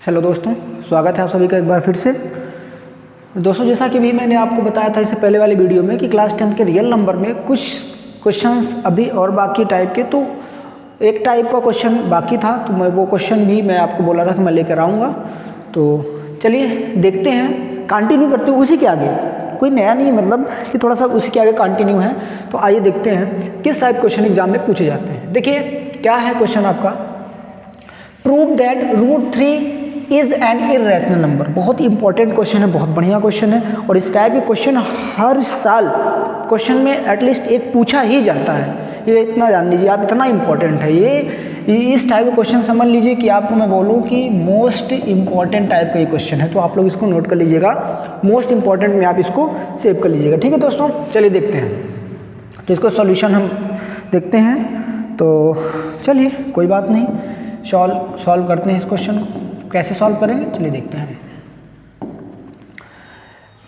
Hello दोस्तों, स्वागत है आप सभी का एक बार फिर से। दोस्तों, जैसा कि भी मैंने आपको बताया था इससे पहले वाली वीडियो में कि क्लास 10 के रियल नंबर में कुछ क्वेश्चंस अभी और बाकी टाइप के, तो एक टाइप का क्वेश्चन बाकी था, तो मैं वो क्वेश्चन भी मैं आपको बोला था कि मैं लेकर आऊँगा। तो चलिए देखते हैं, कंटिन्यू करते हैं उसी के आगे, कोई नया नहीं, मतलब कि थोड़ा सा उसी के आगे कंटिन्यू है। तो आइए देखते हैं किस टाइप क्वेश्चन एग्जाम में पूछे जाते हैं। देखिए क्या है क्वेश्चन आपका, prove that √3 is an irrational number. बहुत ही इंपॉर्टेंट क्वेश्चन है, बहुत बढ़िया क्वेश्चन है, और इस टाइप के क्वेश्चन हर साल क्वेश्चन में एटलीस्ट एक पूछा ही जाता है। ये इतना जान लीजिए आप, इतना इंपॉर्टेंट है ये। इस टाइप का क्वेश्चन समझ लीजिए कि आपको मैं बोलूँ कि मोस्ट इंपॉर्टेंट टाइप का ये क्वेश्चन है, तो आप लोग इसको नोट कर लीजिएगा, मोस्ट इंपॉर्टेंट में आप इसको सेव कर लीजिएगा। ठीक है दोस्तों, चलिए देखते हैं। तो इसको सॉल्यूशन हम देखते हैं, तो चलिए कोई बात नहीं, सॉल्व करते हैं इस क्वेश्चन को। कैसे सॉल्व करेंगे चलिए देखते हैं।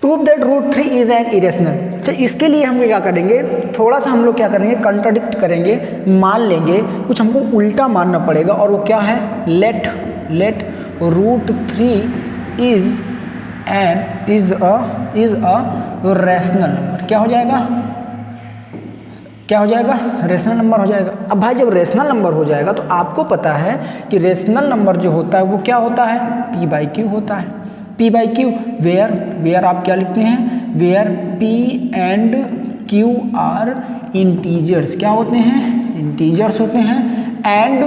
Prove that √3 is an irrational. अच्छा, इसके लिए हम क्या करेंगे, थोड़ा सा हम लोग क्या करेंगे, कंट्राडिक्ट करेंगे, मान लेंगे, कुछ हमको उल्टा मानना पड़ेगा, और वो क्या है, let √3 is a rational number. क्या हो जाएगा, क्या हो जाएगा, रेशनल नंबर हो जाएगा। अब भाई जब रेशनल नंबर हो जाएगा तो आपको पता है कि रेशनल नंबर जो होता है वो क्या होता है, P/Q होता है। P/Q वेयर आप क्या लिखते हैं, where P and Q are integers. क्या होते हैं, इंटीजर्स होते हैं, and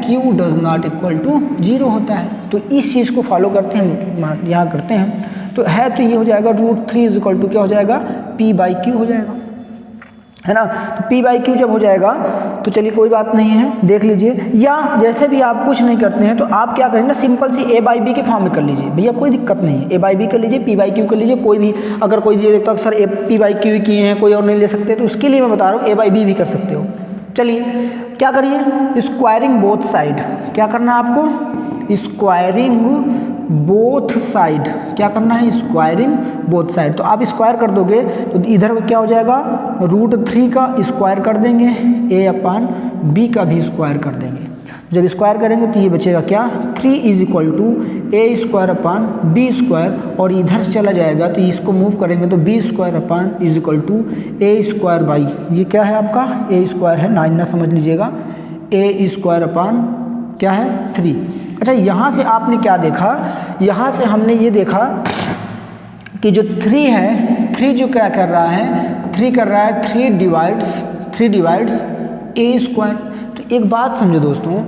Q does not equal to 0 होता है। तो इस चीज़ को फॉलो करते हैं, यहाँ करते हैं, तो है तो ये हो जाएगा √3 इज इक्वल टू क्या हो जाएगा, P/Q हो जाएगा, है ना। तो P/Q जब हो जाएगा तो चलिए कोई बात नहीं है, देख लीजिए। या जैसे भी आप कुछ नहीं करते हैं तो आप क्या करें ना, सिंपल सी A/B के फॉर्म में कर लीजिए, भैया कोई दिक्कत नहीं है। A/B कर लीजिए, P/Q कर लीजिए, कोई भी, अगर कोई ये देखता है सर P/Q किए हैं कोई और नहीं ले सकते, तो उसके लिए मैं बता रहा हूँ A/B भी कर सकते हो। चलिए क्या करिए, स्क्वायरिंग बोथ साइड। क्या करना है आपको, स्क्वायरिंग बोथ साइड। क्या करना है, स्क्वायरिंग बोथ साइड। तो आप स्क्वायर कर दोगे तो इधर क्या हो जाएगा, √3 का स्क्वायर कर देंगे, A/B का भी स्क्वायर कर देंगे। जब स्क्वायर करेंगे तो ये बचेगा क्या, 3 इज इक्वल टू A²/B², और इधर से चला जाएगा तो इसको मूव करेंगे तो B² is equal to A², ये क्या है आपका, A² है, 9 ना समझ लीजिएगा, A² क्या है 3। अच्छा, यहाँ से आपने क्या देखा, यहाँ से हमने ये देखा कि जो 3 है, 3 जो क्या कर रहा है, 3 कर रहा है 3 डिवाइड्स A²। तो एक बात समझो दोस्तों,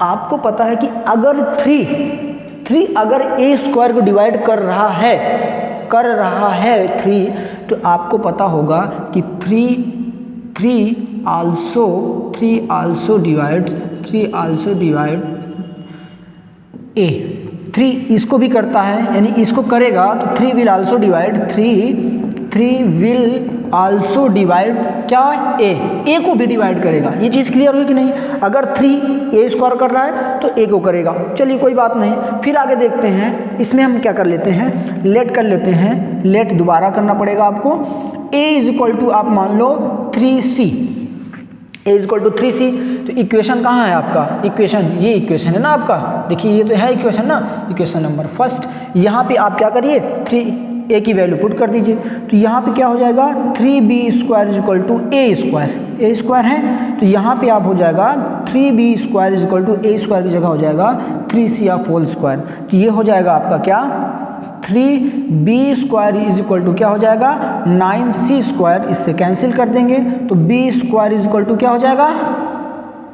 आपको पता है कि अगर 3 अगर A² को डिवाइड कर रहा है 3, तो आपको पता होगा कि 3 आल्सो डिवाइड A। 3 इसको भी करता है, यानी इसको करेगा तो 3 विल आल्सो डिवाइड क्या, A को भी डिवाइड करेगा। ये चीज़ क्लियर हुई कि नहीं, अगर 3 A² कर रहा है तो A को करेगा। चलिए कोई बात नहीं, फिर आगे देखते हैं। इसमें हम क्या कर लेते हैं, लेट कर लेते हैं, लेट दोबारा करना पड़ेगा आपको। A इज इक्वल टू आप मान लो 3C, A is equal to 3C। तो इक्वेशन कहाँ है आपका, इक्वेशन, ये इक्वेशन है ना आपका, देखिए ये तो है इक्वेशन ना, इक्वेशन नंबर फर्स्ट। यहाँ पे आप क्या करिए, 3A की वैल्यू पुट कर दीजिए, तो यहाँ पे क्या हो जाएगा, 3B² is equal to A² है, तो यहाँ पे आप हो जाएगा 3B² is equal to A² की जगह हो जाएगा 3C²। तो ये हो जाएगा आपका क्या, 3B² इज इक्वल टू क्या हो जाएगा 9C², इससे कैंसिल कर देंगे तो B² इज इक्वल टू क्या हो जाएगा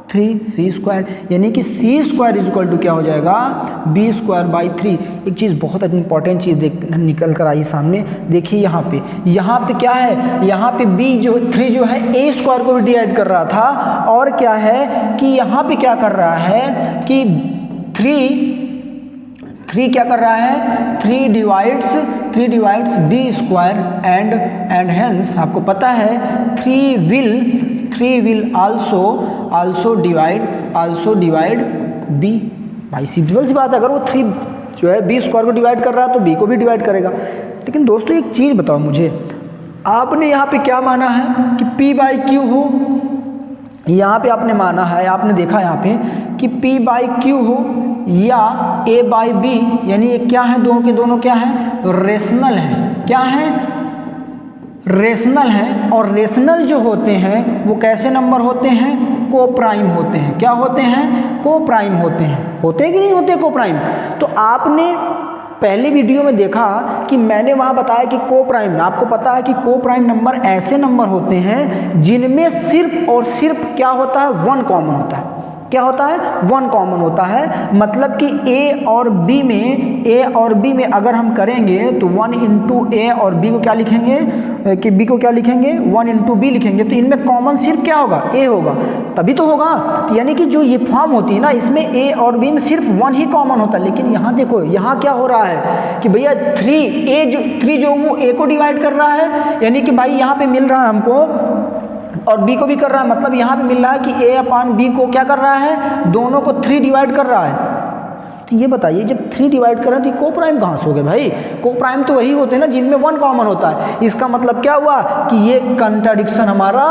3C², यानी कि C² इज इक्वल टू क्या हो जाएगा B²/3। एक चीज़ बहुत इंपॉर्टेंट चीज़ निकल कर आई सामने, देखिए यहाँ पे क्या है, यहाँ पे B3 जो है A² को भी डिवाइड कर रहा था, और क्या है कि यहाँ पे क्या कर रहा है कि 3 क्या कर रहा है, 3 डिवाइड्स B² एंड हेंस आपको पता है 3 विल आल्सो डिवाइड B। भाई सिंपल सी बात है, अगर वो 3 जो है B² को डिवाइड कर रहा है तो B को भी डिवाइड करेगा। लेकिन दोस्तों एक चीज़ बताओ मुझे, आपने यहाँ पे क्या माना है कि P/Q हो, यहाँ पे आपने माना है, आपने देखा यहाँ पे कि P/Q हो, या ए बाई बी, यानी ये क्या है, दोनों के दोनों क्या है, रेशनल हैं। क्या है, रेशनल हैं। और रेशनल जो होते हैं वो कैसे नंबर होते हैं, को प्राइम होते हैं। क्या होते हैं, को प्राइम होते हैं। होते कि नहीं होते को प्राइम? तो आपने पहले वीडियो में देखा कि मैंने वहाँ बताया कि को प्राइम, आपको पता है कि को प्राइम नंबर ऐसे नंबर होते हैं जिनमें सिर्फ और सिर्फ क्या होता है, वन कॉमन होता है। क्या होता है, वन कॉमन होता है। मतलब कि ए और बी में अगर हम करेंगे तो 1 इंटू ए और बी को क्या लिखेंगे, कि बी को क्या लिखेंगे, 1 इंटू बी लिखेंगे। तो इनमें कॉमन सिर्फ क्या होगा, ए होगा, तभी तो होगा। तो यानी कि जो ये फॉर्म होती है ना, इसमें ए और बी में सिर्फ 1 ही कॉमन होता है। लेकिन यहाँ देखो, यहाँ क्या हो रहा है कि भैया 3 जो वो ए को डिवाइड कर रहा है, यानी कि भाई यहाँ पे मिल रहा है हमको और बी को भी कर रहा है। मतलब यहाँ पे मिल रहा है कि ए अपान बी को क्या कर रहा है, दोनों को 3 डिवाइड कर रहा है। तो ये बताइए, जब 3 डिवाइड कर रहे हैं तो को प्राइम कहाँ से हो गए भाई? को प्राइम तो वही होते हैं ना जिनमें 1 कॉमन होता है। इसका मतलब क्या हुआ कि ये कंट्राडिक्शन हमारा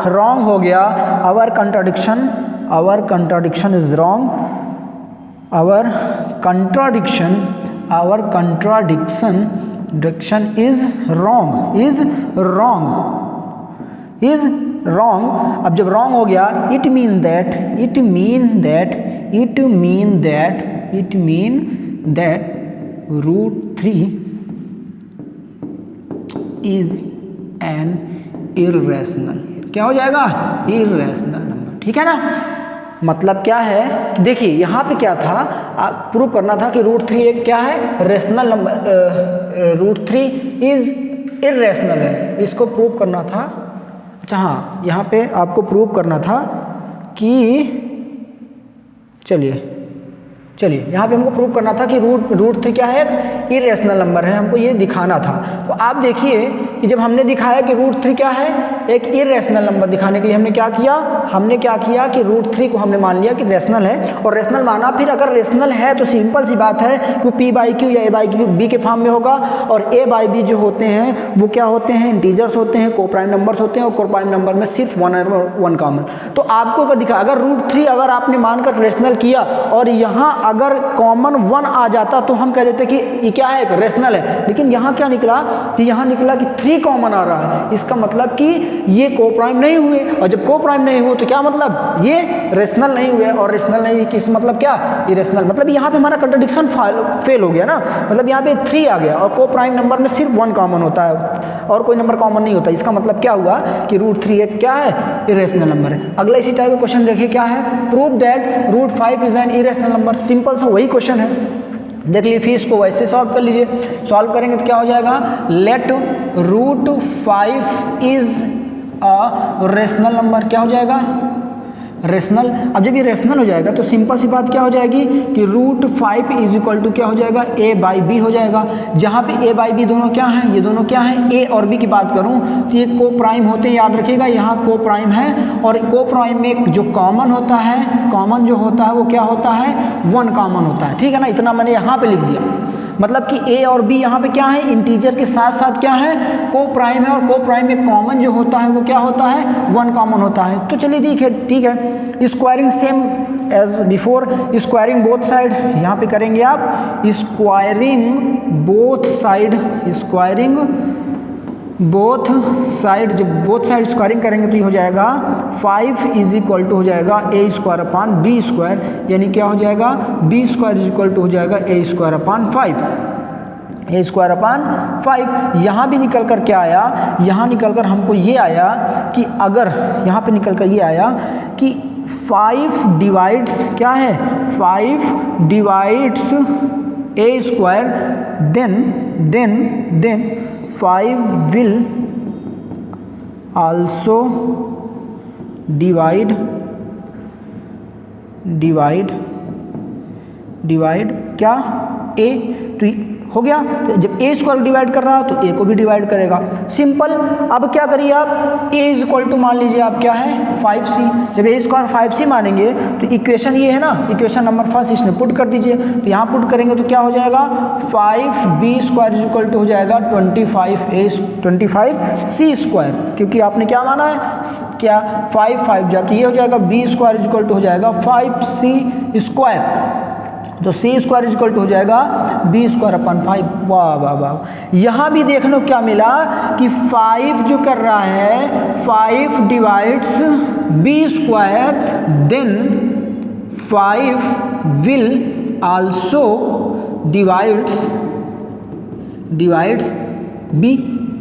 रॉन्ग हो गया। Our contradiction is wrong. Our contradiction is wrong. अब जब रॉन्ग हो गया, it mean that √3 is an irrational. क्या हो जाएगा, इर्रेशनल नंबर। ठीक है ना? मतलब क्या है कि देखिए यहाँ पे क्या था, प्रूव करना था कि √3 एक क्या है, रेशनल नंबर, √3 इज इर्रेशनल है। इसको प्रूव करना था। अच्छा हाँ, यहाँ पे आपको प्रूव करना था कि चलिए यहाँ पे हमको प्रूव करना था कि √3 क्या है, इरेशनल नंबर है। हमको ये दिखाना था। तो आप देखिए कि जब हमने दिखाया कि √3 क्या है, एक इरेशनल नंबर दिखाने के लिए हमने क्या किया कि √3 को हमने मान लिया कि रेशनल है। और रेशनल माना, फिर अगर रेशनल है तो सिंपल सी बात है कि P बाई क्यू या A बाई क्यू बी के फॉर्म में होगा। और A बाई बी जो होते हैं वो क्या होते हैं, इंटीजर्स होते हैं, को प्राइम नंबर्स होते हैं। और को प्राइम नंबर में सिर्फ 1 कॉमन। तो आपको अगर दिखा, अगर √3 अगर आपने मानकर रेशनल किया और यहाँ अगर कॉमन 1 आ जाता तो हम कह देते कि ये क्या है, एक रेशनल है। लेकिन यहाँ क्या निकला कि यहाँ निकला कि 3 कॉमन आ रहा है। इसका मतलब कि ये को प्राइम नहीं हुए। और जब को प्राइम नहीं हुए तो क्या मतलब, ये रेशनल नहीं हुए। और रेशनल नहीं किस मतलब क्या, इरेशनल। मतलब यहाँ पे हमारा कंट्राडिक्शन फेल हो गया ना। मतलब यहाँ पे 3 आ गया और को प्राइम नंबर में सिर्फ 1 कॉमन होता है और कोई नंबर कॉमन नहीं होता। इसका मतलब क्या हुआ कि √3 एक क्या है, इरेशनल नंबर है। अगला इसी टाइप का क्वेश्चन देखिए क्या है, prove that √5 is an irrational number. Simple सा वही क्वेश्चन है, देख लीजिए। फिर इसको वैसे सॉल्व कर लीजिए। सॉल्व करेंगे तो क्या हो जाएगा, let √5 is a rational number. क्या हो जाएगा, रेशनल। अब जब ये रेशनल हो जाएगा तो सिंपल सी बात क्या हो जाएगी कि √5 इज इक्वल टू क्या हो जाएगा, A बाई बी हो जाएगा। जहाँ पे A बाई बी दोनों क्या हैं, ये दोनों क्या हैं, A और B की बात करूँ तो ये को प्राइम होते हैं, याद रखिएगा। यहाँ को प्राइम है और को प्राइम में जो कॉमन होता है, कॉमन जो होता है वो क्या होता है, 1 कॉमन होता है। ठीक है ना? इतना मैंने यहाँ पे लिख दिया। मतलब कि A और B यहाँ पे क्या है, इंटीजर के साथ साथ क्या है, को प्राइम है। और को प्राइम में कॉमन जो होता है वो क्या होता है, 1 कॉमन होता है। तो चलिए ठीक है। Squaring same as before, squaring both side यहाँ पे करेंगे आप, स्क्वायरिंग बोथ साइड। जब बोथ साइड स्क्वायरिंग करेंगे तो ये हो जाएगा 5 इज इक्वल टू हो जाएगा A² अपान B², यानी क्या हो जाएगा, B² इज इक्वल टू हो जाएगा A² अपान 5। A² अपान 5। यहाँ भी निकल कर क्या आया, यहाँ निकल कर हमको ये आया कि अगर यहाँ पे निकल कर ये आया कि 5 डिवाइड्स क्या है, 5 divides A², then 5 will also divide क्या, A। तो हो गया। तो जब A² डिवाइड कर रहा है तो A को भी डिवाइड करेगा, सिंपल। अब क्या करिए आप, A इज इक्वल टू मान लीजिए आप क्या है, 5C। जब A² 5C मानेंगे तो इक्वेशन ये है ना, इक्वेशन नंबर फर्स्ट इसमें पुट कर दीजिए। तो यहाँ पुट करेंगे तो क्या हो जाएगा, 5B² इज इक्वल टू हो जाएगा 25C², क्योंकि आपने क्या माना है, क्या 5 जा तो ये हो जाएगा B² इज इक्वल टू हो जाएगा 5C²। तो सी स्क्वायर इक्वल टू हो जाएगा बी स्क्वायर अपन 5। वाह वाह वाह। यहाँ भी देखने को क्या मिला कि 5 जो कर रहा है 5 divides B square, then 5 will also divides B.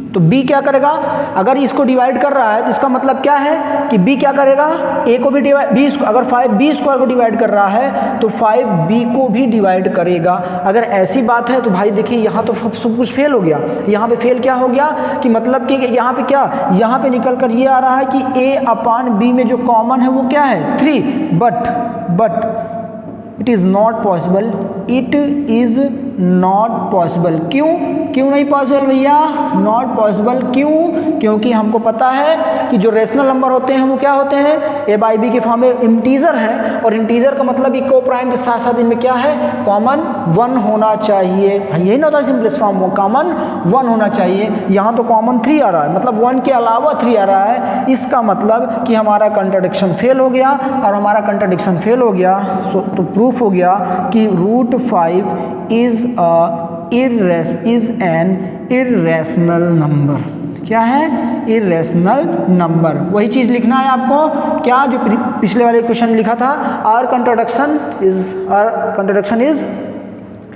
तो b क्या करेगा, अगर इसको डिवाइड कर रहा है तो इसका मतलब क्या है कि b क्या करेगा, a को भी डिवाइड, b अगर 5b स्क्वायर को डिवाइड कर रहा है तो 5b को भी डिवाइड करेगा। अगर ऐसी बात है तो भाई देखिए यहाँ तो सब कुछ फेल हो गया। यहाँ पे फेल क्या हो गया कि मतलब कि यहाँ पे क्या, यहाँ पे निकल कर ये आ रहा है कि a अपान b में जो कॉमन है वो क्या है 3, but it is not possible, it is not possible. क्यों नहीं पॉसिबल भैया, नॉट पॉसिबल क्यों? क्योंकि हमको पता है कि जो रेशनल नंबर होते हैं वो क्या होते हैं, ए बाई बी के फॉर्म में इंटीजर है, और इंटीजर का मतलब इको प्राइम के साथ साथ इनमें क्या है, कॉमन 1 होना चाहिए। यही ना होता है सिंपलेस्ट फॉर्म, वो कॉमन 1 होना चाहिए। यहाँ तो कॉमन 3 आ रहा है, मतलब 1 के अलावा 3 आ रहा है। इसका मतलब कि हमारा कंट्राडिक्शन फेल हो गया, और हमारा कंट्राडिक्शन फेल हो गया तो प्रूफ हो गया कि √5 इज एन इर्रेशनल नंबर। क्या है, इर्रेशनल नंबर। वही चीज़ लिखना है आपको, क्या जो पिछले वाले क्वेश्चन में लिखा था, आर कंट्राडिक्शन इज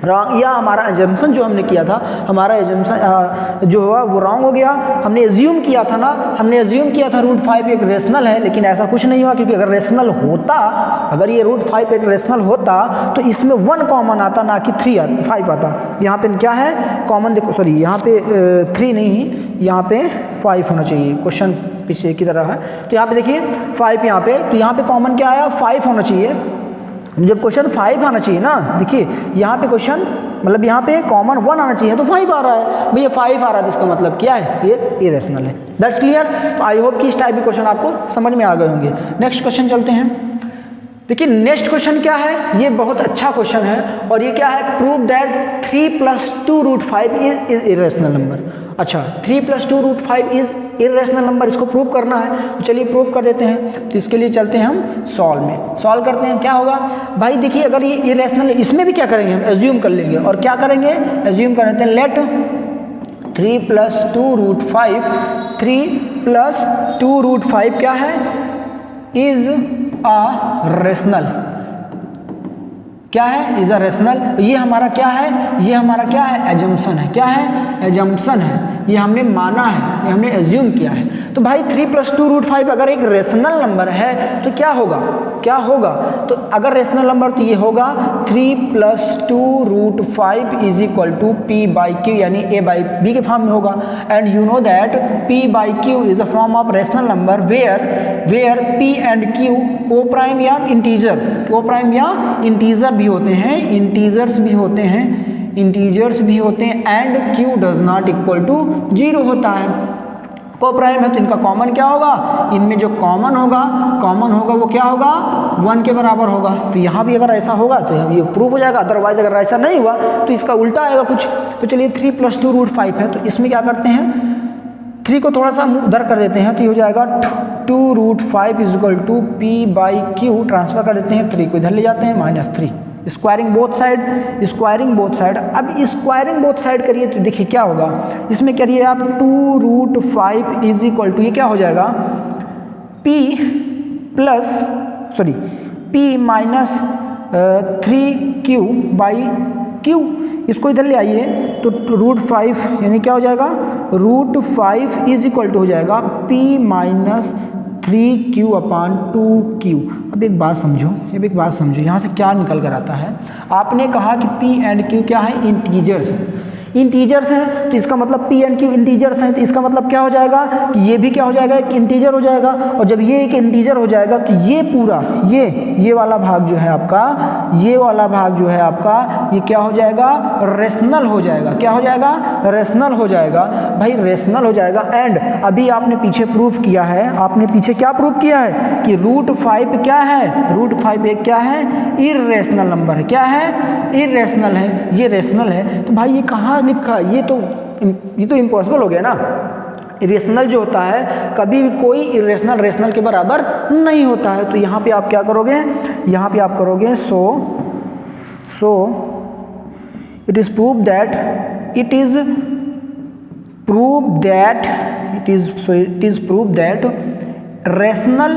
रॉन्ग, या हमारा एजम्पशन जो हमने किया था, हमारा एजम्पशन जो हुआ वो रॉन्ग हो गया। हमने एज्यूम किया था ना, हमने एज्यूम किया था √5 एक रेशनल है, लेकिन ऐसा कुछ नहीं हुआ, क्योंकि अगर रेशनल होता, अगर ये √5 एक रेशनल होता तो इसमें 1 कॉमन आता, ना कि 5 आता। यहाँ पे क्या है कॉमन, देखो सॉरी यहाँ पे 3 नहीं, यहाँ पे 5 होना चाहिए, क्वेश्चन पीछे की तरह है। तो यहाँ पे देखिए 5 यहाँ पे, तो यहाँ पे कॉमन क्या आया, 5 होना चाहिए। जब क्वेश्चन 5 आना चाहिए ना, देखिए यहाँ पे क्वेश्चन मतलब यहाँ पे कॉमन 1 आना चाहिए, तो 5 आ रहा है भैया, 5 आ रहा है तो इसका मतलब क्या है, ये एक इरेशनल है। That's clear. तो आई होप कि इस टाइप के क्वेश्चन आपको समझ में आ गए होंगे। नेक्स्ट क्वेश्चन चलते हैं। देखिए नेक्स्ट क्वेश्चन क्या है, ये बहुत अच्छा क्वेश्चन है, और ये क्या है, prove that 3 + 2 √5 is irrational number. अच्छा 3 + 2 √5 इज इरेशनल नंबर, इसको प्रूव करना है, तो चलिए प्रूव कर देते हैं। तो इसके लिए चलते हैं हम सॉल्व में, सॉल्व करते हैं। क्या होगा भाई, देखिए अगर ये इरेशनल है, इसमें भी क्या करेंगे हम, एज्यूम कर लेंगे, और क्या करेंगे, एज्यूम कर लेते हैं, लेट 3 + 2 √5, 3 + 2 √5 क्या है, इज अ रेशनल। क्या है, इज अ रेशनल। ये हमारा क्या है, ये हमारा क्या है, एजम्पशन है। क्या है, एजम्पशन है, ये हमने माना है, ये हमने एज्यूम किया है। तो भाई 3 + 2 √5 अगर एक रेशनल नंबर है तो क्या होगा, क्या होगा, तो अगर रेशनल नंबर तो ये होगा 3 + 2 √5 इज इक्वल टू p/q, यानी a/b के फॉर्म में होगा। And you know that p/q is a form of rational number where p and q coprime या इंटीजर, को प्राइम या इंटीजर भी होते हैं, इंटीजर्स भी होते हैं, इंटीजर्स भी होते हैं, and q does not equal to 0 होता है। को प्राइम है तो इनका कॉमन क्या होगा, इनमें जो कॉमन होगा वो क्या होगा, 1 के बराबर होगा। तो यहाँ भी अगर ऐसा होगा तो ये प्रूव हो जाएगा, अदरवाइज अगर ऐसा नहीं हुआ तो इसका उल्टा आएगा कुछ। तो चलिए 3 + 2 √5 है, तो इसमें क्या करते हैं, 3 को थोड़ा सा उधर कर देते हैं, तो ये हो जाएगा 2 √5 is equal to p/q, transfer कर देते हैं, 3 को इधर ले जाते हैं, -3, squaring both side, squaring both side. अब स्क्वायरिंग बोथ साइड करिए तो देखिए क्या होगा, इसमें करिए आप 2 √5 इज इक्वल टू, ये क्या हो जाएगा, p -3q/q, इसको इधर ले आइए तो √5 यानी क्या हो जाएगा, √5 इज इक्वल टू हो जाएगा p -3q/2q। अब एक बात समझो, यहाँ से क्या निकल कर आता है, आपने कहा कि p एंड q क्या है, इंटीजर्स हैं, तो इसका मतलब p एंड q इंटीजर्स हैं, तो इसका मतलब क्या हो जाएगा कि ये भी क्या हो जाएगा, एक इंटीजर हो जाएगा। और जब ये एक इंटीजर हो जाएगा तो ये पूरा ये वाला भाग जो है आपका, ये वाला भाग जो है आपका, ये क्या हो जाएगा, रेशनल हो जाएगा। क्या हो जाएगा, रेशनल हो जाएगा भाई, रेशनल हो जाएगा। एंड अभी आपने पीछे प्रूफ किया है, आपने पीछे क्या प्रूफ किया है कि √5 क्या है, √5 एक क्या है, इर्रेशनल नंबर है। क्या है, इर्रेशनल है, ये रेशनल है। तो भाई ये कहाँ लिखा, ये तो इम्पॉसिबल हो गया ना। इरेशनल जो होता है कभी भी कोई इरेशनल रेशनल के बराबर नहीं होता है। तो यहाँ पे आप क्या करोगे, यहाँ पे आप करोगे So it is proved that rational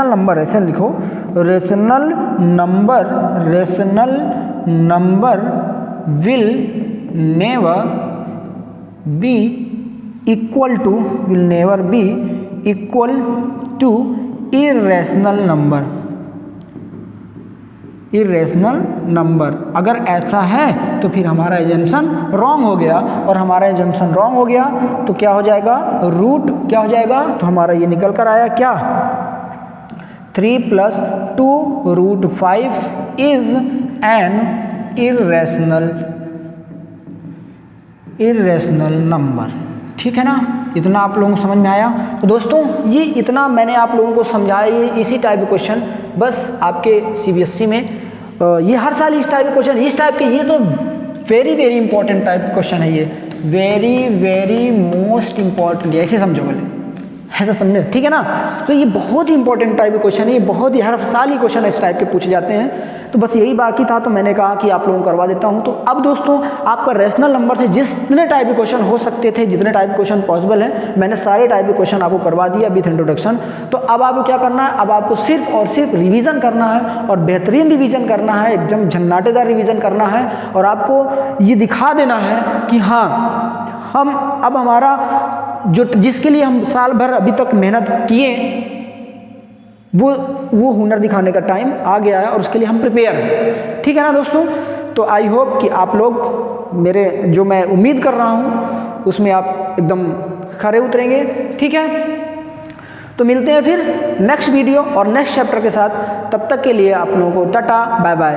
number, ऐसे लिखो, rational number will never be equal to irrational number। अगर ऐसा है तो फिर हमारा एजम्पशन रॉन्ग हो गया, और हमारा एजम्पशन रॉन्ग हो गया तो क्या हो जाएगा, रूट क्या हो जाएगा, तो हमारा ये निकल कर आया क्या, 3 + 2√5 इज एन इर्रेशनल नंबर। ठीक है ना, इतना आप लोगों को समझ में आया। तो दोस्तों ये इतना मैंने आप लोगों को समझाया, ये इसी टाइप के क्वेश्चन बस आपके CBSE में ये हर साल इस टाइप के क्वेश्चन, इस टाइप के, ये तो very very important type question है, ये वेरी वेरी मोस्ट इंपॉर्टेंट, ऐसे समझो बोले, ऐसा समझे, ठीक है ना। तो ये बहुत ही इंपॉर्टेंट टाइप के क्वेश्चन है, ये बहुत ही हर साल ही क्वेश्चन इस टाइप के पूछे जाते हैं। तो बस यही बाकी था, तो मैंने कहा कि आप लोगों को करवा देता हूं। तो अब दोस्तों आपका रेशनल नंबर से जितने टाइप के क्वेश्चन हो सकते थे, जितने टाइप के क्वेश्चन पॉसिबल हैं, मैंने सारे टाइप के क्वेश्चन आपको करवा दिया विथ इंट्रोडक्शन। तो अब आपको क्या करना है, अब आपको सिर्फ और सिर्फ रिवीजन करना है, और बेहतरीन रिवीजन करना है, एकदम झन्नाटेदार रिवीजन करना है, और आपको ये दिखा देना है कि हाँ हम अब हमारा जो जिसके लिए हम साल भर अभी तक मेहनत किए वो हुनर दिखाने का टाइम आ गया है, और उसके लिए हम प्रिपेयर हैं। ठीक है ना दोस्तों। तो आई होप कि आप लोग मेरे जो मैं उम्मीद कर रहा हूँ उसमें आप एकदम खरे उतरेंगे। ठीक है, तो मिलते हैं फिर नेक्स्ट वीडियो और नेक्स्ट चैप्टर के साथ। तब तक के लिए आप लोगों को टाटा बाय बाय।